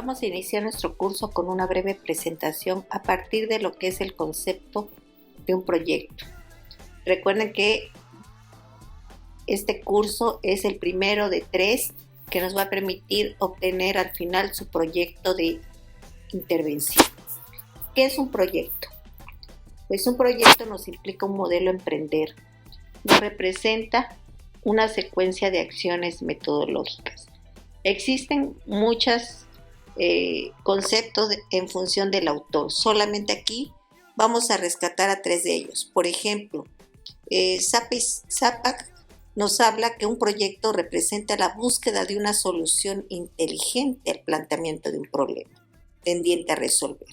Vamos a iniciar nuestro curso con una breve presentación a partir de lo que es el concepto de un proyecto. Recuerden que este curso es el primero de 3 que nos va a permitir obtener al final su proyecto de intervención. ¿Qué es un proyecto? Pues un proyecto nos implica un modelo a emprender. Nos representa una secuencia de acciones metodológicas. Existen muchos conceptos en función del autor. Solamente aquí vamos a rescatar a 3 de ellos. Por ejemplo, Zapak nos habla que un proyecto representa la búsqueda de una solución inteligente al planteamiento de un problema tendiente a resolver.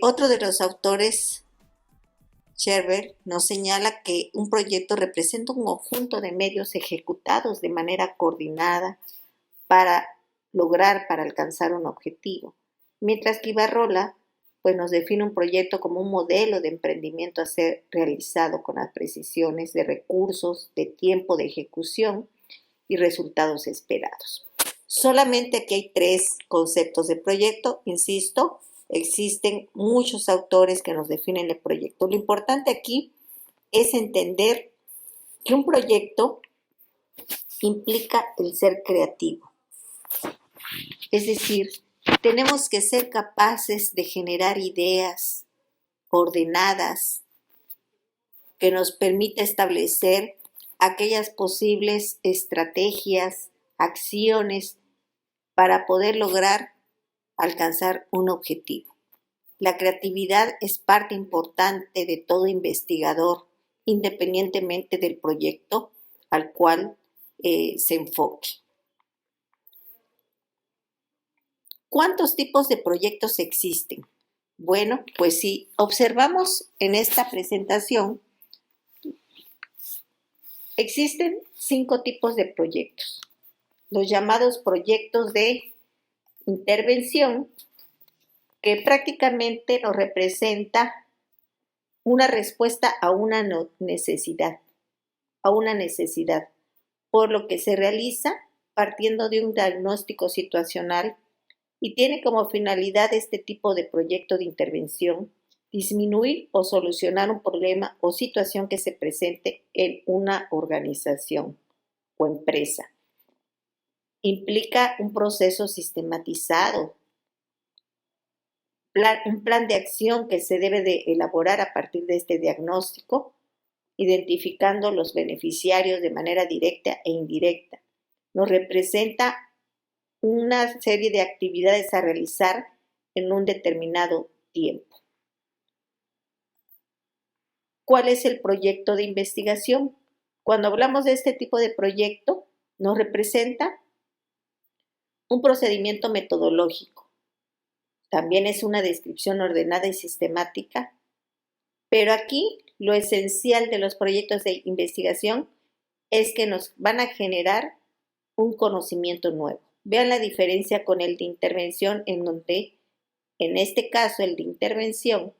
Otro de los autores, Scherber, nos señala que un proyecto representa un conjunto de medios ejecutados de manera coordinada para alcanzar un objetivo. Mientras que Ibarrola pues nos define un proyecto como un modelo de emprendimiento a ser realizado con las precisiones de recursos, de tiempo de ejecución y resultados esperados. Solamente aquí hay 3 conceptos de proyecto, insisto, existen muchos autores que nos definen el proyecto. Lo importante aquí es entender que un proyecto implica el ser creativo. Es decir, tenemos que ser capaces de generar ideas ordenadas que nos permita establecer aquellas posibles estrategias, acciones para poder lograr alcanzar un objetivo. La creatividad es parte importante de todo investigador, independientemente del proyecto al cual se enfoque. ¿Cuántos tipos de proyectos existen? Bueno, pues si observamos en esta presentación, existen 5 tipos de proyectos. Los llamados proyectos de intervención, que prácticamente nos representa una respuesta a una necesidad, por lo que se realiza partiendo de un diagnóstico situacional y tiene como finalidad este tipo de proyecto de intervención disminuir o solucionar un problema o situación que se presente en una organización o empresa. Implica un proceso sistematizado, un plan de acción que se debe de elaborar a partir de este diagnóstico, identificando los beneficiarios de manera directa e indirecta. Nos representa una serie de actividades a realizar en un determinado tiempo. ¿Cuál es el proyecto de investigación? Cuando hablamos de este tipo de proyecto, nos representa un procedimiento metodológico. También es una descripción ordenada y sistemática, pero aquí lo esencial de los proyectos de investigación es que nos van a generar un conocimiento nuevo. Vean la diferencia con el de intervención, en donde, en este caso, el de intervención,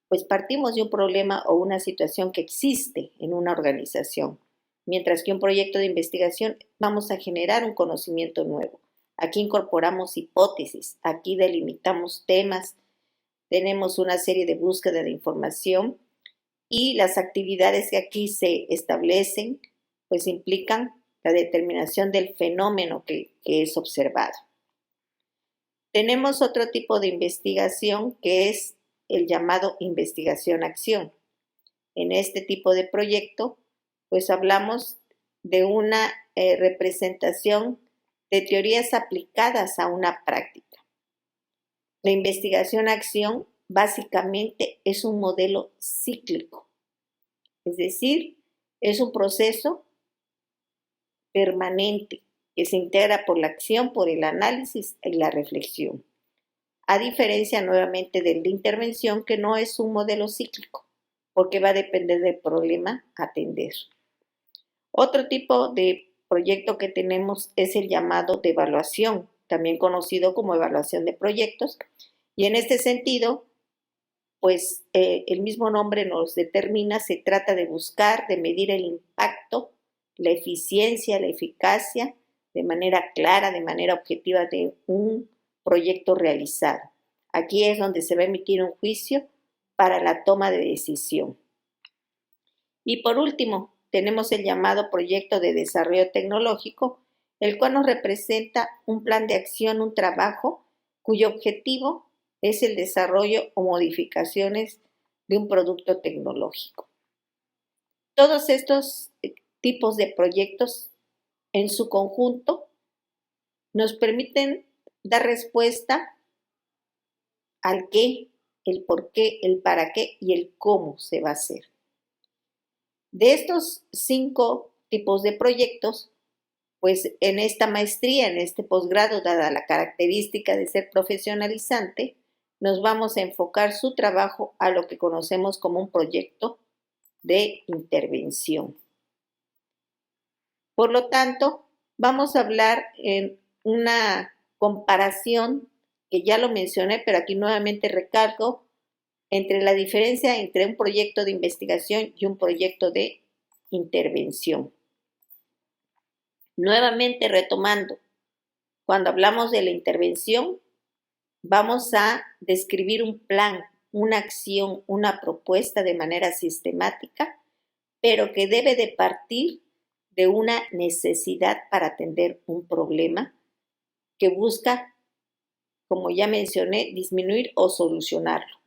pues partimos de un problema o una situación que existe en una organización, mientras que un proyecto de investigación vamos a generar un conocimiento nuevo. Aquí incorporamos hipótesis, aquí delimitamos temas, tenemos una serie de búsqueda de información y las actividades que aquí se establecen, pues implican la determinación del fenómeno que es observado. Tenemos otro tipo de investigación que es el llamado investigación-acción. En este tipo de proyecto, pues hablamos de una representación de teorías aplicadas a una práctica. La investigación-acción básicamente es un modelo cíclico, es decir, es un proceso permanente que se integra por la acción, por el análisis y la reflexión. A diferencia nuevamente del de intervención, que no es un modelo cíclico, porque va a depender del problema a atender. Otro tipo de proyecto que tenemos es el llamado de evaluación, también conocido como evaluación de proyectos, y en este sentido, pues el mismo nombre nos determina, se trata de buscar, de medir el impacto, la eficiencia, la eficacia de manera clara, de manera objetiva de un proyecto realizado. Aquí es donde se va a emitir un juicio para la toma de decisión. Y por último, tenemos el llamado proyecto de desarrollo tecnológico, el cual nos representa un plan de acción, un trabajo cuyo objetivo es el desarrollo o modificaciones de un producto tecnológico. Todos estos tipos de proyectos en su conjunto nos permiten dar respuesta al qué, el por qué, el para qué y el cómo se va a hacer. De estos 5 tipos de proyectos, pues en esta maestría, en este posgrado, dada la característica de ser profesionalizante, nos vamos a enfocar su trabajo a lo que conocemos como un proyecto de intervención. Por lo tanto, vamos a hablar en una comparación que ya lo mencioné, pero aquí nuevamente recalco, entre la diferencia entre un proyecto de investigación y un proyecto de intervención. Nuevamente retomando, cuando hablamos de la intervención, vamos a describir un plan, una acción, una propuesta de manera sistemática, pero que debe de partir de una necesidad para atender un problema que busca, como ya mencioné, disminuir o solucionarlo,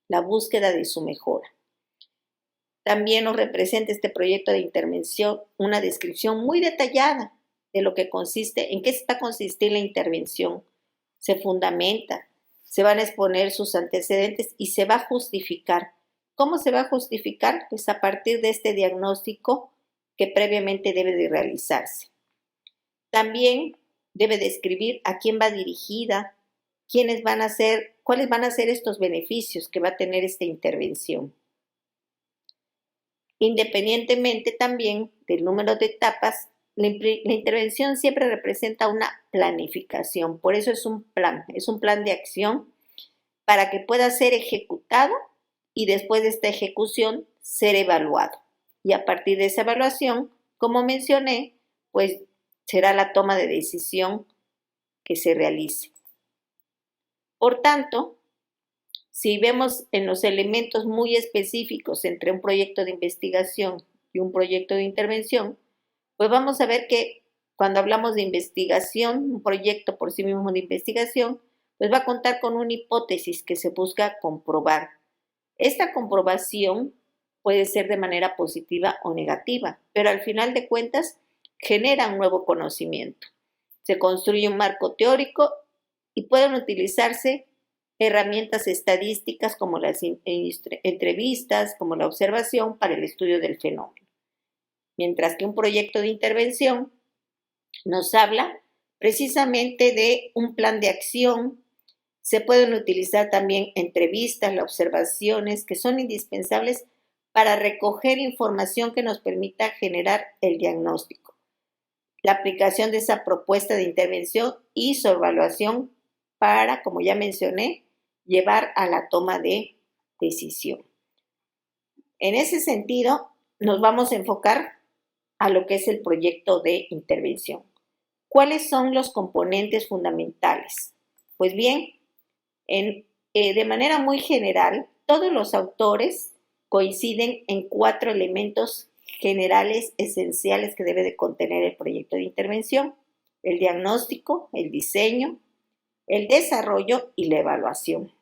la búsqueda de su mejora. También nos representa este proyecto de intervención una descripción muy detallada de lo que consiste, en qué va a consistir la intervención. Se fundamenta, se van a exponer sus antecedentes y se va a justificar. ¿Cómo se va a justificar? Pues a partir de este diagnóstico que previamente debe de realizarse. También debe describir a quién va dirigida, cuáles van a ser estos beneficios que va a tener esta intervención. Independientemente también del número de etapas, la intervención siempre representa una planificación, por eso es un plan de acción para que pueda ser ejecutado y después de esta ejecución ser evaluado. Y a partir de esa evaluación, como mencioné, pues será la toma de decisión que se realice. Por tanto, si vemos en los elementos muy específicos entre un proyecto de investigación y un proyecto de intervención, pues vamos a ver que cuando hablamos de investigación, un proyecto por sí mismo de investigación, pues va a contar con una hipótesis que se busca comprobar. Esta comprobación puede ser de manera positiva o negativa, pero al final de cuentas genera un nuevo conocimiento. Se construye un marco teórico y pueden utilizarse herramientas estadísticas como las entrevistas, como la observación para el estudio del fenómeno. Mientras que un proyecto de intervención nos habla precisamente de un plan de acción. Se pueden utilizar también entrevistas, las observaciones que son indispensables para recoger información que nos permita generar el diagnóstico, la aplicación de esa propuesta de intervención y su evaluación para, como ya mencioné, llevar a la toma de decisión. En ese sentido, nos vamos a enfocar a lo que es el proyecto de intervención. ¿Cuáles son los componentes fundamentales? Pues bien, de manera muy general, todos los autores coinciden en 4 elementos generales esenciales que debe de contener el proyecto de intervención: el diagnóstico, el diseño, el desarrollo y la evaluación.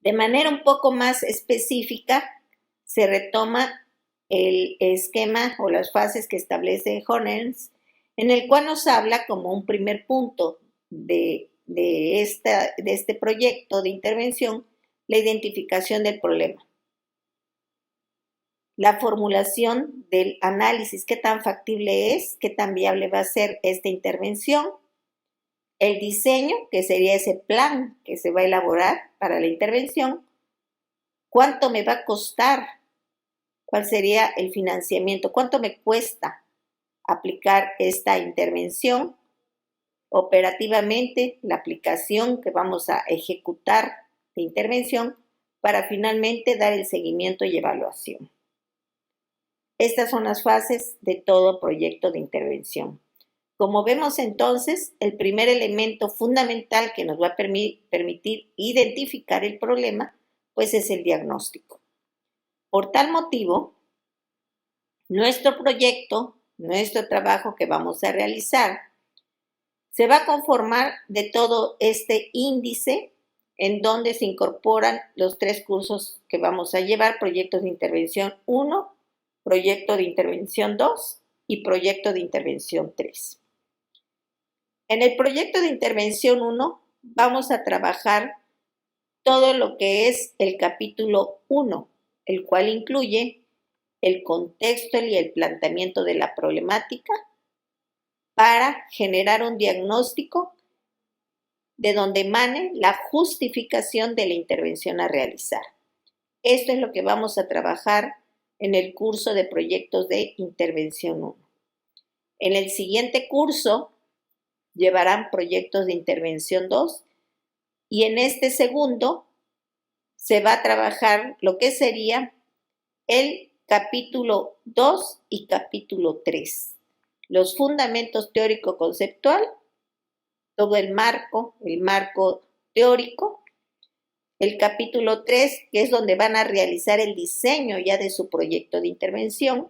De manera un poco más específica, se retoma el esquema o las fases que establece Horners, en el cual nos habla como un primer punto de este proyecto de intervención, la identificación del problema, la formulación del análisis, qué tan factible es, qué tan viable va a ser esta intervención, el diseño, que sería ese plan que se va a elaborar para la intervención, cuánto me va a costar, cuál sería el financiamiento, cuánto me cuesta aplicar esta intervención, operativamente la aplicación que vamos a ejecutar de intervención para finalmente dar el seguimiento y evaluación. Estas son las fases de todo proyecto de intervención. Como vemos entonces, el primer elemento fundamental que nos va a permitir identificar el problema, pues es el diagnóstico. Por tal motivo, nuestro proyecto, nuestro trabajo que vamos a realizar, se va a conformar de todo este índice en donde se incorporan los 3 cursos que vamos a llevar: proyectos de intervención 1, proyecto de intervención 2 y proyecto de intervención 3. En el proyecto de intervención 1 vamos a trabajar todo lo que es el capítulo 1, el cual incluye el contexto y el planteamiento de la problemática para generar un diagnóstico de donde emane la justificación de la intervención a realizar. Esto es lo que vamos a trabajar en el curso de proyectos de intervención 1. En el siguiente curso llevarán proyectos de intervención 2 y en este segundo se va a trabajar lo que sería el capítulo 2 y capítulo 3. Los fundamentos teórico-conceptual, todo el marco teórico, el capítulo 3, que es donde van a realizar el diseño ya de su proyecto de intervención,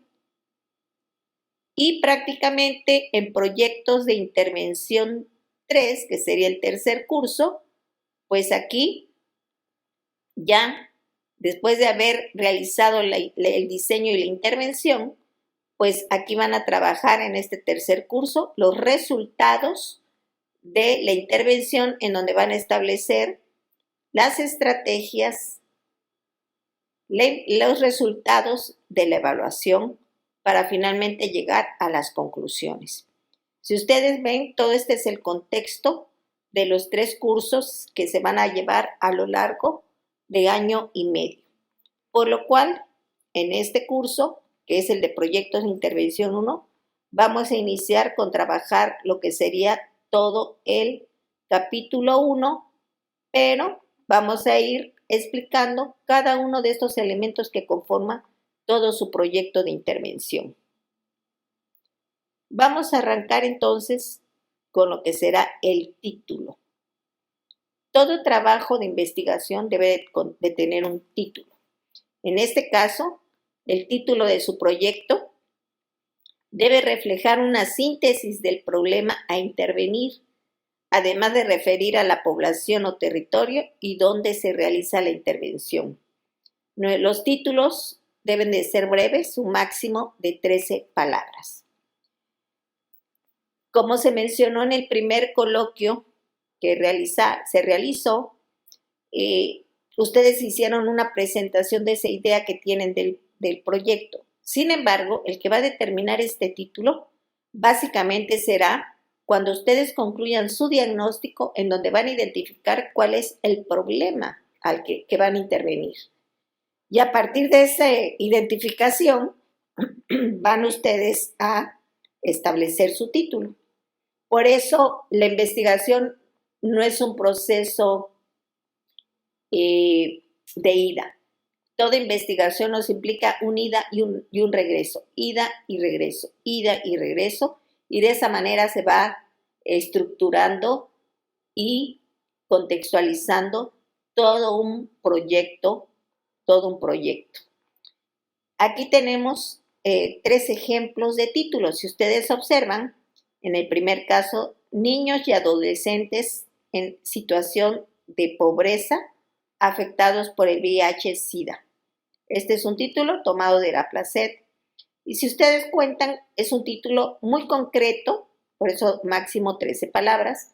y prácticamente en proyectos de intervención 3, que sería el tercer curso, pues aquí ya después de haber realizado el diseño y la intervención, pues aquí van a trabajar en este tercer curso los resultados de la intervención, en donde van a establecer las estrategias, los resultados de la evaluación para finalmente llegar a las conclusiones. Si ustedes ven, todo este es el contexto de los 3 cursos que se van a llevar a lo largo de año y medio. Por lo cual, en este curso, que es el de proyectos de intervención 1, vamos a iniciar con trabajar lo que sería todo el capítulo 1, pero vamos a ir explicando cada uno de estos elementos que conforman todo su proyecto de intervención. Vamos a arrancar entonces con lo que será el título. Todo trabajo de investigación debe de tener un título. En este caso, el título de su proyecto debe reflejar una síntesis del problema a intervenir, además de referir a la población o territorio y dónde se realiza la intervención. Los títulos deben de ser breves, un máximo de 13 palabras. Como se mencionó en el primer coloquio que se realizó, ustedes hicieron una presentación de esa idea que tienen del proyecto. Sin embargo, el que va a determinar este título básicamente será cuando ustedes concluyan su diagnóstico, en donde van a identificar cuál es el problema al que van a intervenir. Y a partir de esa identificación van ustedes a establecer su título. Por eso la investigación no es un proceso de ida. Toda investigación nos implica un ida y un regreso, ida y regreso, ida y regreso, y de esa manera se va estructurando y contextualizando todo un proyecto. Aquí tenemos 3 ejemplos de títulos. Si ustedes observan, en el primer caso, niños y adolescentes en situación de pobreza afectados por el VIH-Sida. Este es un título tomado de la Placet. Y si ustedes cuentan, es un título muy concreto, por eso máximo 13 palabras.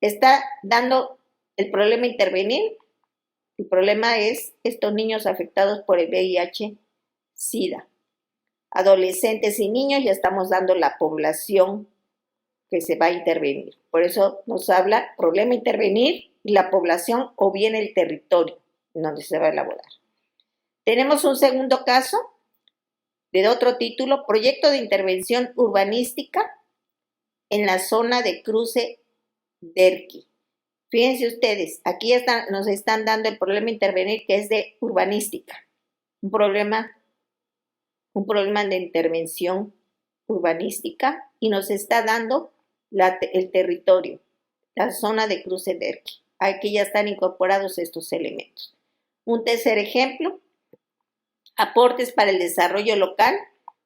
Está dando el problema a intervenir. El problema es estos niños afectados por el VIH-Sida. Adolescentes y niños, ya estamos dando la población que se va a intervenir. Por eso nos habla problema a intervenir y la población o bien el territorio en donde se va a elaborar. Tenemos un segundo caso de otro título, proyecto de intervención urbanística en la zona de cruce Derqui. Fíjense ustedes, aquí nos están dando el problema a intervenir, que es de urbanística, un problema de intervención urbanística y nos está dando el territorio, la zona de cruce de Erqui. Aquí ya están incorporados estos elementos. Un tercer ejemplo, aportes para el desarrollo local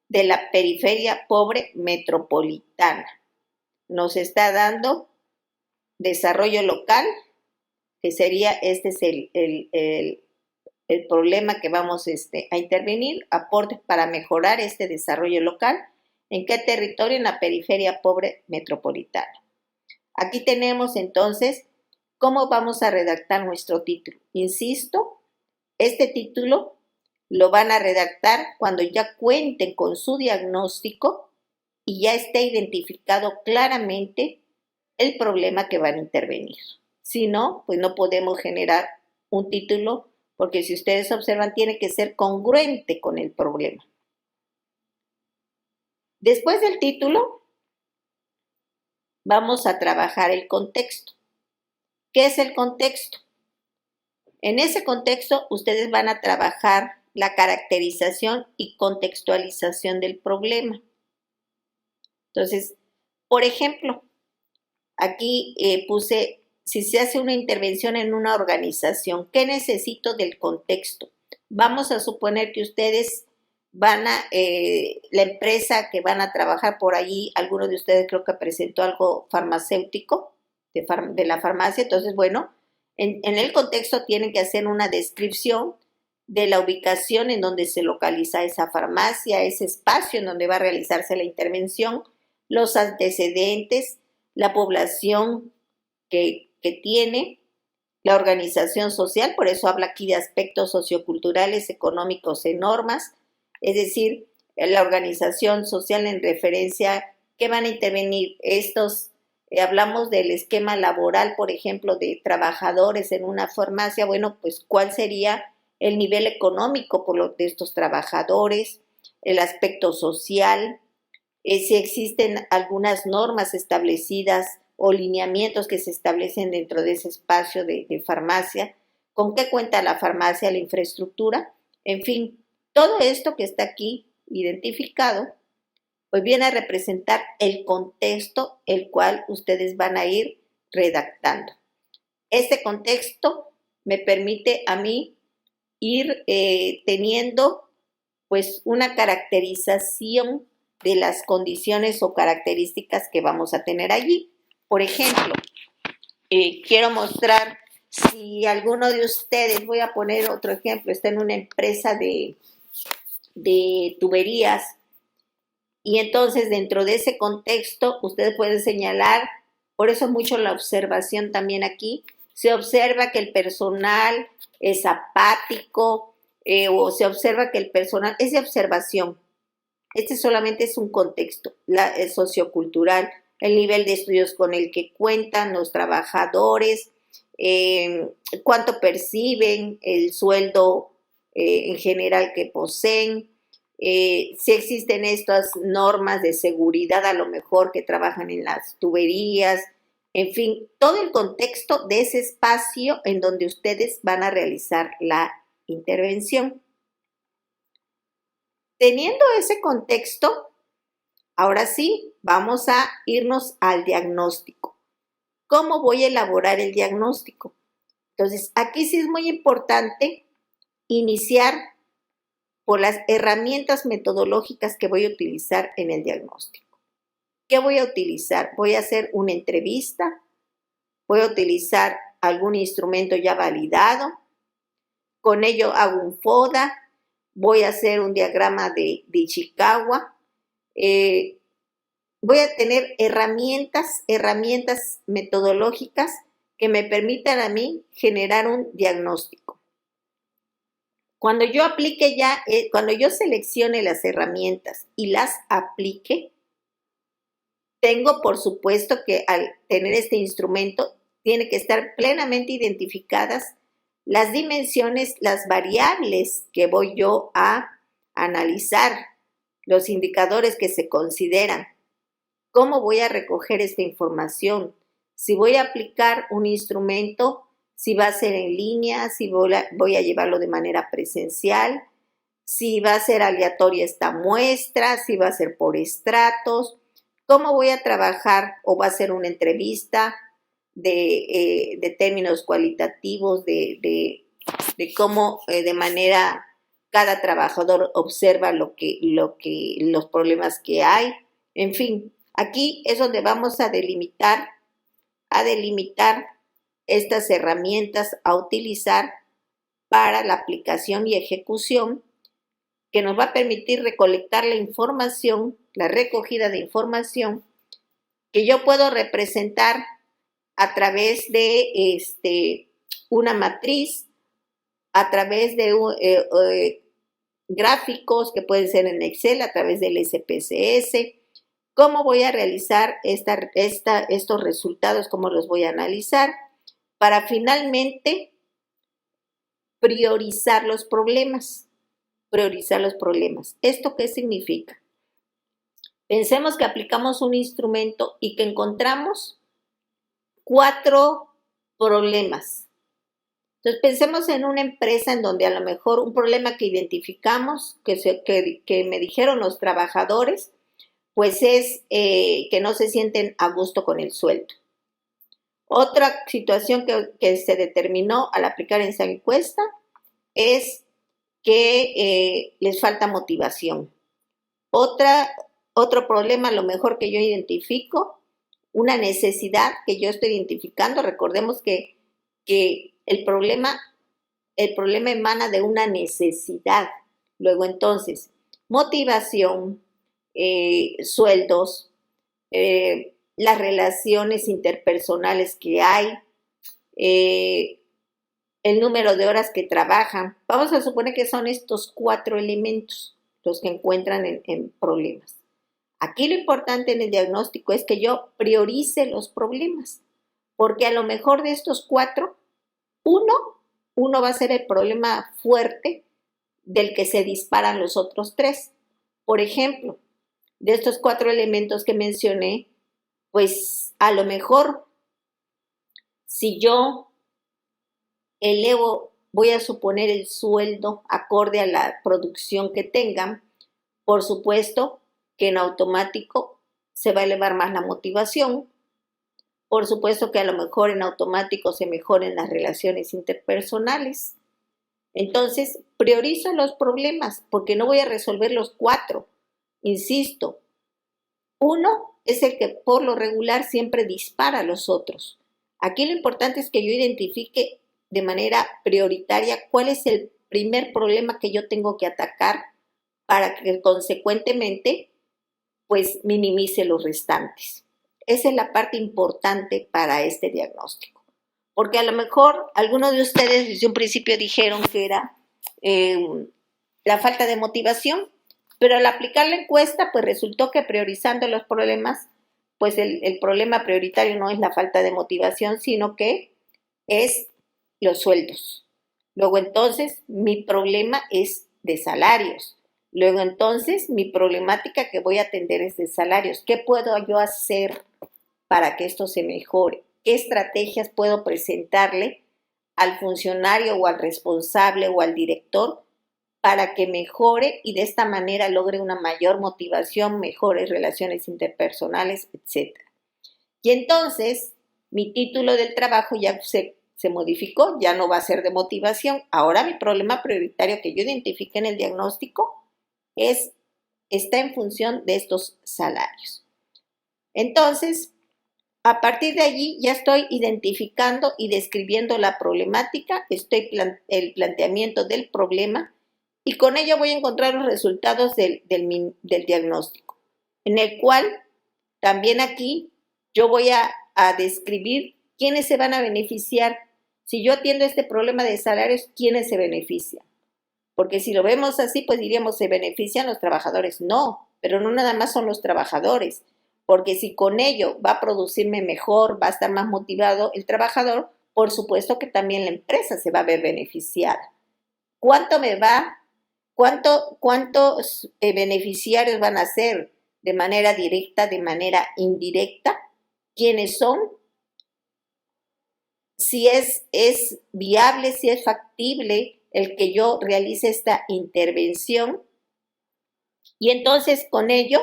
de la periferia pobre metropolitana. Nos está dando desarrollo local, que sería, este es el problema que vamos a intervenir, aportes para mejorar este desarrollo local. ¿En qué territorio? En la periferia pobre metropolitana. Aquí tenemos entonces cómo vamos a redactar nuestro título. Insisto, este título lo van a redactar cuando ya cuenten con su diagnóstico y ya esté identificado claramente el problema que van a intervenir. Si no, pues no podemos generar un título, porque si ustedes observan, tiene que ser congruente con el problema. Después del título, vamos a trabajar el contexto. ¿Qué es el contexto? En ese contexto, ustedes van a trabajar la caracterización y contextualización del problema. Entonces, por ejemplo, aquí puse, si se hace una intervención en una organización, ¿qué necesito del contexto? Vamos a suponer que ustedes van a, la empresa que van a trabajar por allí, alguno de ustedes creo que presentó algo farmacéutico de la farmacia, entonces, bueno, en el contexto tienen que hacer una descripción de la ubicación en donde se localiza esa farmacia, ese espacio en donde va a realizarse la intervención, los antecedentes, la población que tiene, la organización social, por eso habla aquí de aspectos socioculturales, económicos y normas, es decir, la organización social en referencia que van a intervenir estos. Hablamos del esquema laboral, por ejemplo, de trabajadores en una farmacia, bueno, pues cuál sería el nivel económico de estos trabajadores, el aspecto social, si existen algunas normas establecidas o lineamientos que se establecen dentro de ese espacio de farmacia, con qué cuenta la farmacia, la infraestructura, en fin, todo esto que está aquí identificado, pues viene a representar el contexto el cual ustedes van a ir redactando. Este contexto me permite a mí ir teniendo pues una caracterización de las condiciones o características que vamos a tener allí. Por ejemplo, quiero mostrar si alguno de ustedes, voy a poner otro ejemplo, está en una empresa de tuberías y entonces dentro de ese contexto ustedes pueden señalar, por eso mucho la observación también aquí, se observa que el personal es apático o se observa que el personal, es de observación. Este solamente es un contexto sociocultural, el nivel de estudios con el que cuentan los trabajadores, cuánto perciben, el sueldo en general que poseen, si existen estas normas de seguridad a lo mejor que trabajan en las tuberías, en fin, todo el contexto de ese espacio en donde ustedes van a realizar la intervención. Teniendo ese contexto, ahora sí, vamos a irnos al diagnóstico. ¿Cómo voy a elaborar el diagnóstico? Entonces, aquí sí es muy importante iniciar por las herramientas metodológicas que voy a utilizar en el diagnóstico. ¿Qué voy a utilizar? Voy a hacer una entrevista, voy a utilizar algún instrumento ya validado, con ello hago un FODA, voy a hacer un diagrama de Ishikawa, voy a tener herramientas metodológicas que me permitan a mí generar un diagnóstico. Cuando yo aplique ya, cuando yo seleccione las herramientas y las aplique, tengo por supuesto que al tener este instrumento tiene que estar plenamente identificadas las dimensiones, las variables que voy yo a analizar, los indicadores que se consideran, cómo voy a recoger esta información, si voy a aplicar un instrumento, si va a ser en línea, si voy a llevarlo de manera presencial, si va a ser aleatoria esta muestra, si va a ser por estratos, cómo voy a trabajar o va a ser una entrevista de términos cualitativos, de cómo de manera cada trabajador observa los problemas que hay. En fin, aquí es donde vamos a delimitar estas herramientas a utilizar para la aplicación y ejecución, que nos va a permitir recolectar la información, la recogida de información, que yo puedo representar a través de una matriz, a través de gráficos que pueden ser en Excel, a través del SPSS. ¿Cómo voy a realizar estos resultados? ¿Cómo los voy a analizar? Para finalmente priorizar los problemas. ¿Esto qué significa? Pensemos que aplicamos un instrumento y que encontramos 4 problemas. Entonces pensemos en una empresa en donde a lo mejor un problema que identificamos, que me dijeron los trabajadores, pues es que no se sienten a gusto con el sueldo. Otra situación que se determinó al aplicar esa encuesta es que les falta motivación. Otro problema, a lo mejor que yo identifico, una necesidad que yo estoy identificando. Recordemos que el problema emana de una necesidad. Luego entonces, motivación, sueldos, las relaciones interpersonales que hay, el número de horas que trabajan. Vamos a suponer que son estos 4 elementos los que encuentran en problemas. Aquí lo importante en el diagnóstico es que yo priorice los problemas, porque a lo mejor de estos 4, uno va a ser el problema fuerte del que se disparan los otros 3. Por ejemplo, de estos 4 elementos que mencioné, pues a lo mejor si yo elevo, voy a suponer el sueldo acorde a la producción que tengan, por supuesto que en automático se va a elevar más la motivación. Por supuesto que a lo mejor en automático se mejoren las relaciones interpersonales. Entonces, priorizo los problemas porque no voy a resolver los 4. Insisto, uno es el que por lo regular siempre dispara a los otros. Aquí lo importante es que yo identifique de manera prioritaria cuál es el primer problema que yo tengo que atacar para que consecuentemente pues minimice los restantes. Esa es la parte importante para este diagnóstico. Porque a lo mejor algunos de ustedes desde un principio dijeron que era la falta de motivación, pero al aplicar la encuesta pues resultó que priorizando los problemas, pues el problema prioritario no es la falta de motivación, sino que es los sueldos. Luego entonces mi problema es de salarios. Luego entonces mi problemática que voy a atender es de salarios. ¿Qué puedo yo hacer para que esto se mejore? ¿Qué estrategias puedo presentarle al funcionario o al responsable o al director para que mejore y de esta manera logre una mayor motivación, mejores relaciones interpersonales, etcétera? Y entonces mi título del trabajo ya se modificó, ya no va a ser de motivación. Ahora mi problema prioritario que yo identifique en el diagnóstico está en función de estos salarios. Entonces, a partir de allí ya estoy identificando y describiendo la problemática, el planteamiento del problema y con ello voy a encontrar los resultados del diagnóstico, en el cual también aquí yo voy a describir quiénes se van a beneficiar. Si yo atiendo este problema de salarios, ¿quiénes se benefician? Porque si lo vemos así, pues diríamos, ¿se benefician los trabajadores? No, pero no nada más son los trabajadores, porque si con ello va a producirme mejor, va a estar más motivado el trabajador, por supuesto que también la empresa se va a ver beneficiada. ¿Cuántos beneficiarios van a ser de manera directa, de manera indirecta? ¿Quiénes son? Si es viable, si es factible el que yo realice esta intervención y entonces con ello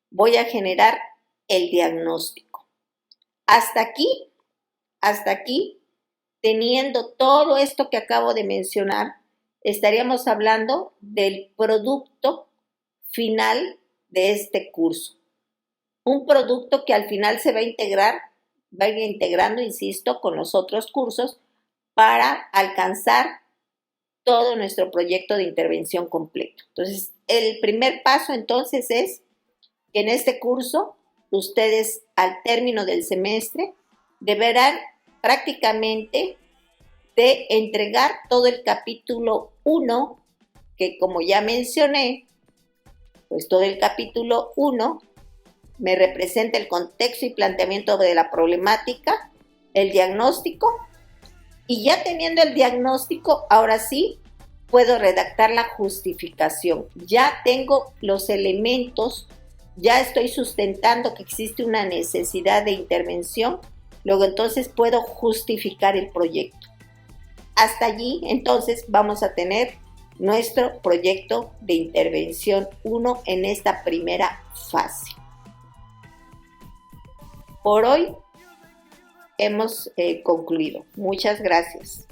voy a generar el diagnóstico. Hasta aquí, teniendo todo esto que acabo de mencionar, estaríamos hablando del producto final de este curso. Un producto que al final se va a ir integrando, insisto, con los otros cursos para alcanzar todo nuestro proyecto de intervención completo. Entonces, el primer paso entonces es que en este curso ustedes al término del semestre deberán prácticamente de entregar todo el capítulo 1, que como ya mencioné, pues todo el capítulo 1 me representa el contexto y planteamiento de la problemática, el diagnóstico, y ya teniendo el diagnóstico, ahora sí puedo redactar la justificación. Ya tengo los elementos, ya estoy sustentando que existe una necesidad de intervención, luego entonces puedo justificar el proyecto. Hasta allí entonces vamos a tener nuestro proyecto de intervención 1 en esta primera fase. Por hoy hemos concluido. Muchas gracias.